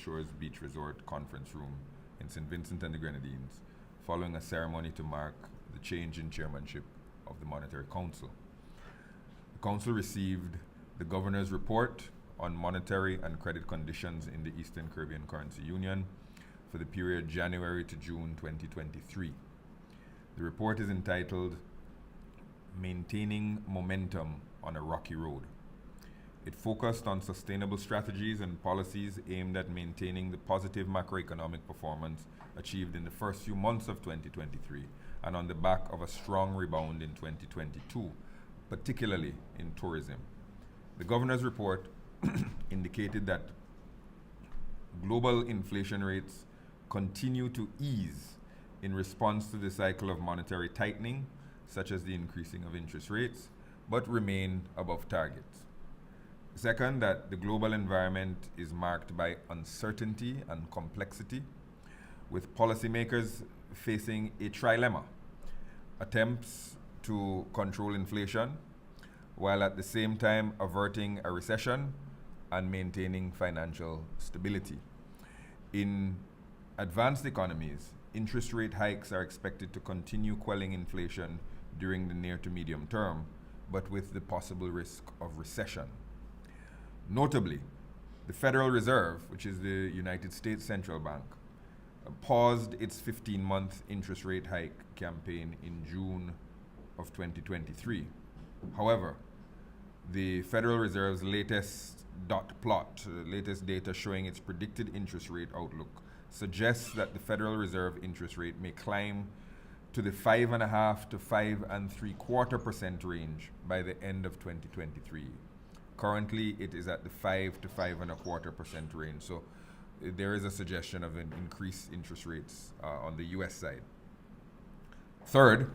Shores Beach Resort conference room in St. Vincent and the Grenadines, following a ceremony to mark the change in chairmanship of the Monetary Council. The Council received the Governor's report on monetary and credit conditions in the Eastern Caribbean Currency Union for the period January to June 2023. The report is entitled Maintaining Momentum on a Rocky Road. It focused on sustainable strategies and policies aimed at maintaining the positive macroeconomic performance achieved in the first few months of 2023 and on the back of a strong rebound in 2022, particularly in tourism. The Governor's report indicated that global inflation rates continue to ease in response to the cycle of monetary tightening, such as the increasing of interest rates, but remain above targets. Second, that the global environment is marked by uncertainty and complexity, with policymakers facing a trilemma: attempts to control inflation, while at the same time averting a recession and maintaining financial stability. In advanced economies, interest rate hikes are expected to continue quelling inflation during the near to medium term, but with the possible risk of recession. Notably, the Federal Reserve, which is the United States Central Bank, paused its 15-month interest rate hike campaign in June of 2023. However, the Federal Reserve's latest dot plot, latest data showing its predicted interest rate outlook, suggests that the Federal Reserve interest rate may climb to the 5.5% to 5.75% range by the end of 2023. Currently, it is at the 5 to 5.25% range. So there is a suggestion of an increased interest rates on the US side. Third,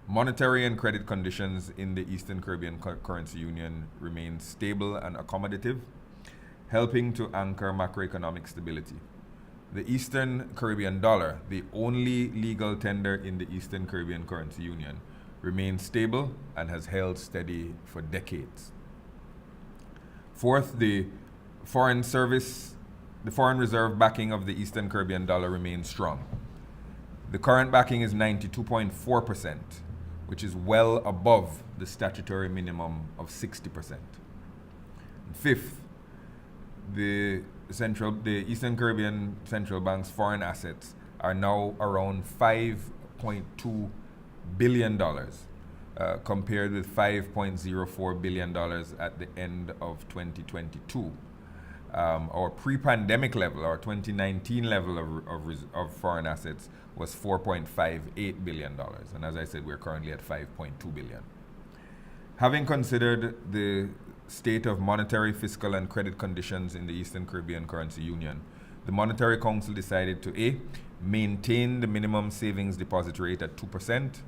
monetary and credit conditions in the Eastern Caribbean Currency Union remain stable and accommodative, helping to anchor macroeconomic stability. The Eastern Caribbean dollar, the only legal tender in the Eastern Caribbean Currency Union, remains stable and has held steady for decades. Fourth, the foreign reserve backing of the Eastern Caribbean dollar remains strong. The current backing is 92.4%, which is well above the statutory minimum of 60%. And fifth, the Eastern Caribbean Central Bank's foreign assets are now around $5.2 billion, compared with $5.04 billion at the end of 2022. Our pre-pandemic level, our 2019 level of foreign assets was $4.58 billion. And as I said, we're currently at $5.2 billion. Having considered the state of monetary, fiscal, and credit conditions in the Eastern Caribbean Currency Union, the Monetary Council decided to A, maintain the minimum savings deposit rate at 2%,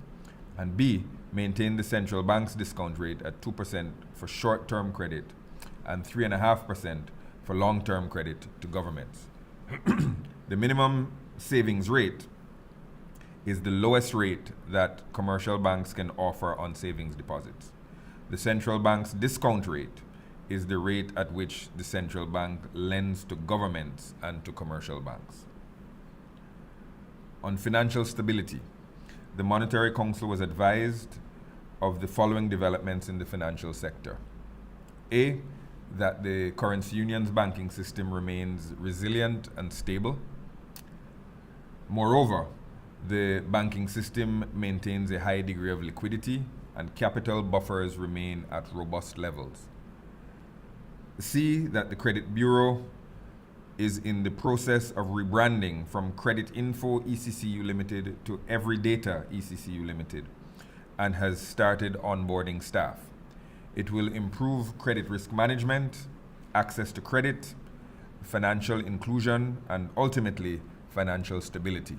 and B, maintain the central bank's discount rate at 2% for short-term credit and 3.5% for long-term credit to governments. The minimum savings rate is the lowest rate that commercial banks can offer on savings deposits. The central bank's discount rate is the rate at which the central bank lends to governments and to commercial banks. On financial stability, the Monetary Council was advised of the following developments in the financial sector. A, that the currency union's banking system remains resilient and stable. Moreover, the banking system maintains a high degree of liquidity and capital buffers remain at robust levels. C, that the Credit Bureau is in the process of rebranding from Credit Info ECCU Limited to Everydata ECCU Limited and has started onboarding staff. It will improve credit risk management, access to credit, financial inclusion, and ultimately financial stability.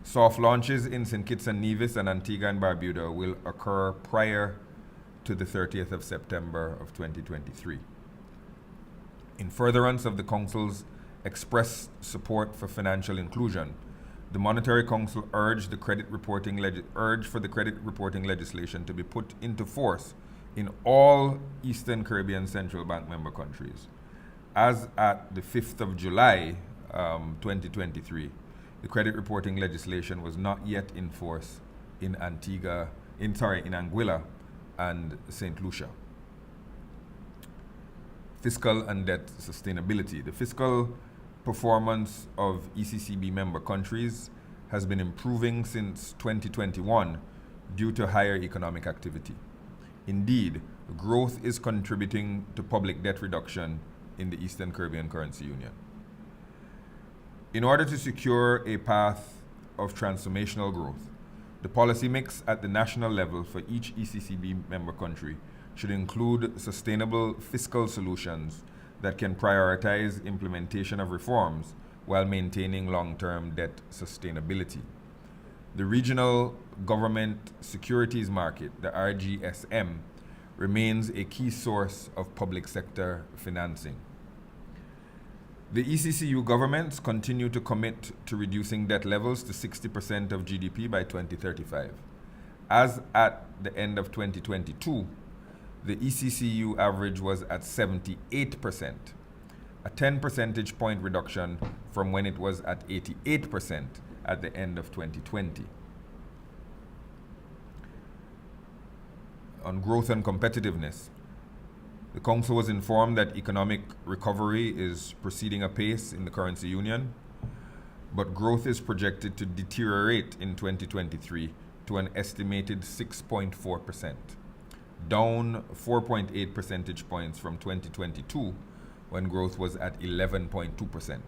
Soft launches in St. Kitts and Nevis and Antigua and Barbuda will occur prior to the 30th of September of 2023. In furtherance of the Council's express support for financial inclusion, the Monetary Council urged for the credit reporting legislation to be put into force in all Eastern Caribbean Central Bank member countries. As at the 5th of July, 2023, the credit reporting legislation was not yet in force in Anguilla and St. Lucia. Fiscal and debt sustainability. The fiscal performance of ECCB member countries has been improving since 2021 due to higher economic activity. Indeed, growth is contributing to public debt reduction in the Eastern Caribbean Currency Union. In order to secure a path of transformational growth, the policy mix at the national level for each ECCB member country should include sustainable fiscal solutions that can prioritize implementation of reforms while maintaining long-term debt sustainability. The Regional Government Securities Market, the RGSM, remains a key source of public sector financing. The ECCU governments continue to commit to reducing debt levels to 60% of GDP by 2035. As at the end of 2022, the ECCU average was at 78%, a 10 percentage point reduction from when it was at 88% at the end of 2020. On growth and competitiveness, the Council was informed that economic recovery is proceeding apace in the currency union, but growth is projected to deteriorate in 2023 to an estimated 6.4%, down 4.8 percentage points from 2022, when growth was at 11.2%.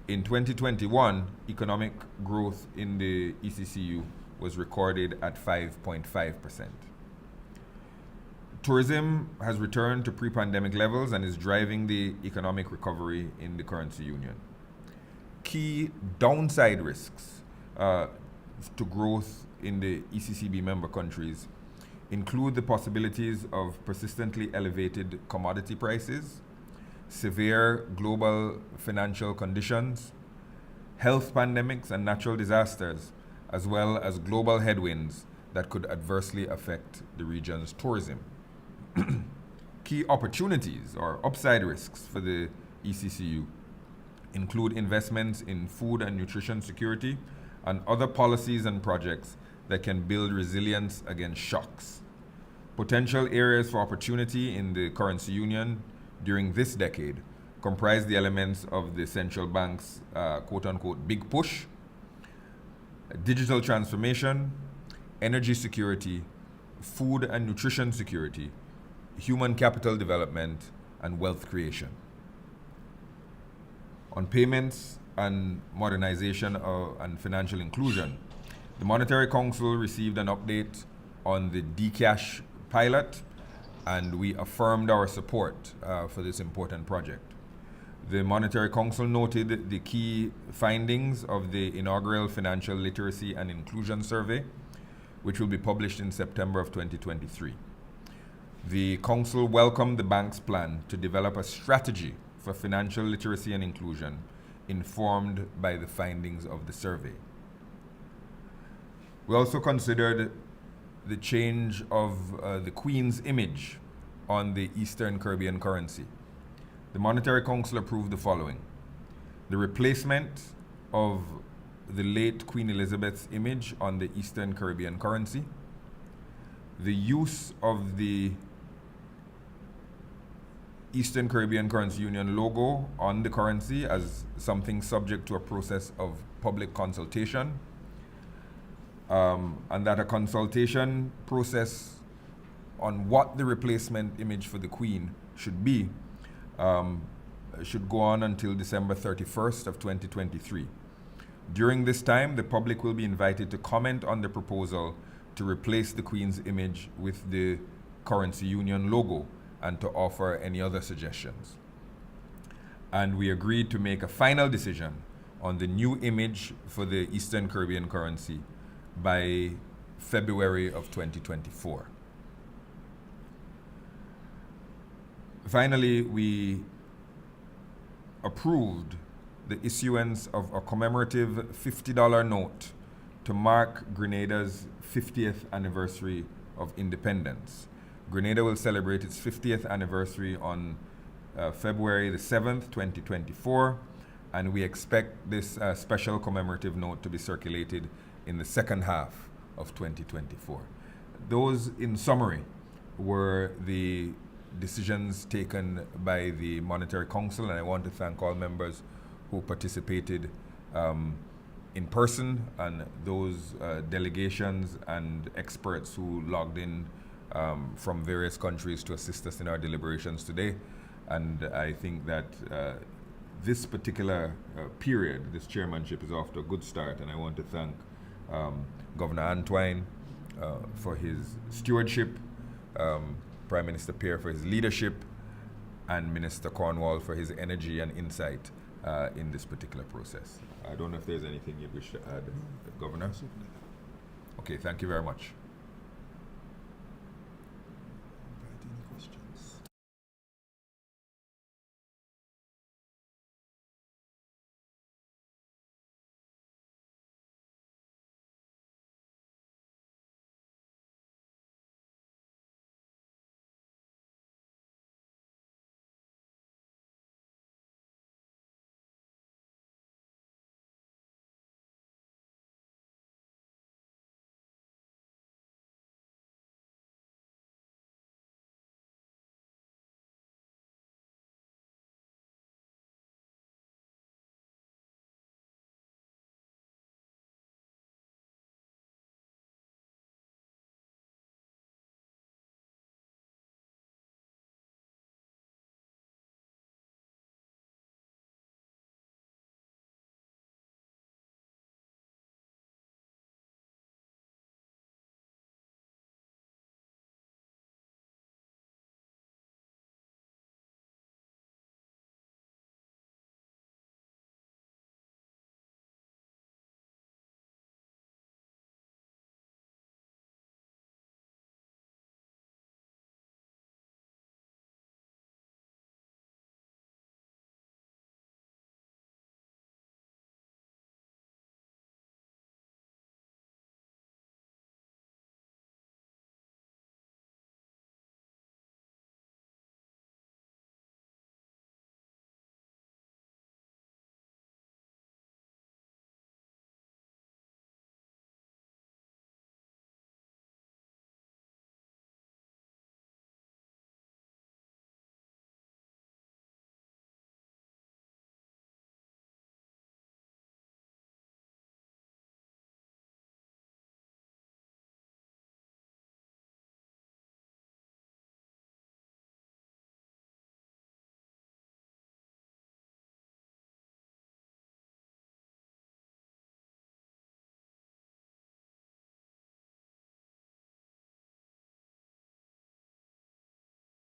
In 2021, economic growth in the ECCU was recorded at 5.5%. Tourism has returned to pre-pandemic levels and is driving the economic recovery in the currency union. Key downside risks to growth in the ECCB member countries include the possibilities of persistently elevated commodity prices, severe global financial conditions, health pandemics and natural disasters, as well as global headwinds that could adversely affect the region's tourism. Key opportunities or upside risks for the ECCU include investments in food and nutrition security and other policies and projects that can build resilience against shocks. Potential areas for opportunity in the currency union during this decade comprise the elements of the central bank's quote-unquote big push, digital transformation, energy security, food and nutrition security, human capital development, and wealth creation. On payments and modernization and financial inclusion, the Monetary Council received an update on the Dcash pilot, and we affirmed our support for this important project. The Monetary Council noted the key findings of the inaugural Financial Literacy and Inclusion Survey, which will be published in September of 2023. The Council welcomed the bank's plan to develop a strategy for financial literacy and inclusion informed by the findings of the survey. We also considered the change of the Queen's image on the Eastern Caribbean currency. The Monetary Council approved the following: the replacement of the late Queen Elizabeth's image on the Eastern Caribbean currency, the use of the Eastern Caribbean Currency Union logo on the currency as something subject to a process of public consultation, and that a consultation process on what the replacement image for the Queen should be should go on until December 31st of 2023. During this time, the public will be invited to comment on the proposal to replace the Queen's image with the Currency Union logo and to offer any other suggestions. And we agreed to make a final decision on the new image for the Eastern Caribbean currency by February of 2024. Finally, we approved the issuance of a commemorative $50 note to mark Grenada's 50th anniversary of independence. Grenada will celebrate its 50th anniversary on February the 7th, 2024, and we expect this special commemorative note to be circulated in the second half of 2024. Those, in summary, were the decisions taken by the Monetary Council, and I want to thank all members who participated in person, and those delegations and experts who logged in from various countries to assist us in our deliberations today. And I think that this particular period, this chairmanship, is off to a good start, and I want to thank Governor Antwine for his stewardship, Prime Minister Pierre for his leadership, and Minister Cornwall for his energy and insight in this particular process. I don't know if there's anything you wish to add, Governor. Okay, thank you very much.